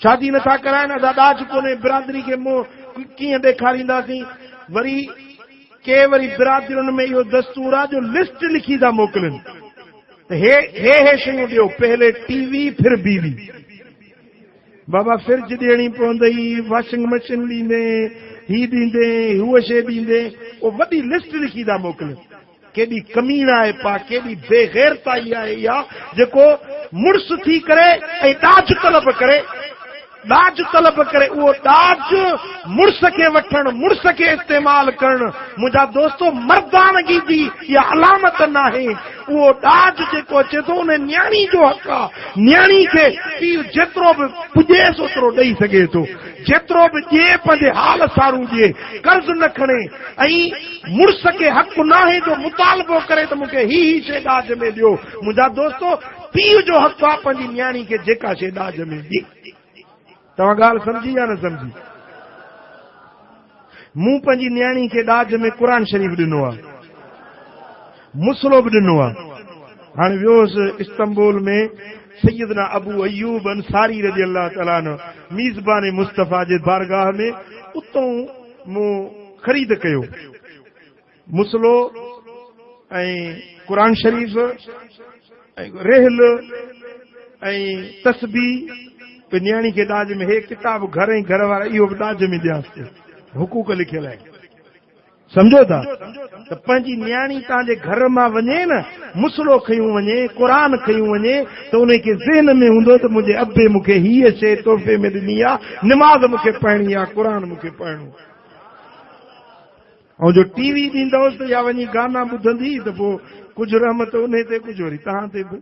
शादी नथा कराइनि असां ॾाज कोन्हे बिरादरी खे कीअं ॾेखारींदासीं वरी के वरी बिरादरियुनि में इहो दस्तूर आहे जो लिस्ट लिखी था मोकिलनि हे शयूं ॾियो पहले टीवी फिर बीवी बाबा फ्रिज ॾियणी पवंदई वॉशिंग मशीन ॾींदे ही ॾींदे हूअ शइ ॾींदे उहो वॾी लिस्ट लिखी था मोकिलनि केॾी कमीण आहे पा केॾी बेग़ैरताई आहे इहा जेको मुड़ुस थी करे ऐं ॾाज तलब करे उहो ॾाज मुड़ुस खे वठणु मुड़ुस खे इस्तेमालु करणु मुंहिंजा दोस्तो मर्दानगी जी इहा अलामत नाहे उहो ॾाज जेको अचे थो उन न्याणी जो हक़ आहे न्याणी खे पीउ जेतिरो बि पुॼेसि ओतिरो ॾेई सघे थो जेतिरो बि ॾिए पंहिंजे हाल सारूं ॾिए कर्ज़ न खणे ऐं मुड़ुस खे हक़ नाहे जो मुतालबो करे त मूंखे ही शइ ॾाज में ॾियो मुंहिंजा दोस्तो पीउ जो हक़ आहे पंहिंजी न्याणी खे जेका शइ ॾाज में ॾिए तव्हां ॻाल्हि सम्झी या न सम्झी मूं पंहिंजी न्याणी खे ॾाज में क़ुर शरीफ़ ॾिनो आहे मुसलो बि ॾिनो आहे हाणे वियोसि इस्तांबुल में सैयदना अबू अयूब अंसारी रज़ी अल्लाह ताला अन्हु मीज़बान मुस्तफा जे बारगाह में उतां मूं ख़रीद कयो मुसलो ऐं क़ुर शरीफ़ ऐं रेहल ऐं तस्बीह न्याणी खे ॾाज में हे किताब घर ऐं घर वारा इहो बि ॾाज में ॾियांसि हुकूक लिखियल आहे सम्झो था त पंहिंजी न्याणी तव्हांजे घर मां वञे न मुसलो खयूं वञे क़ुर खयूं वञे त उनखे ज़हन में हूंदो त मुंहिंजे अबे मूंखे हीअ शइ तोहफ़े में ॾिनी आहे निमाज़ मूंखे पढ़णी आहे क़ुर मूंखे पढ़णो ऐं जो टीवी ॾींदोसि त या वञी गाना ॿुधंदी त पोइ कुझु रहमत उन ते कुझु वरी तव्हां ते बि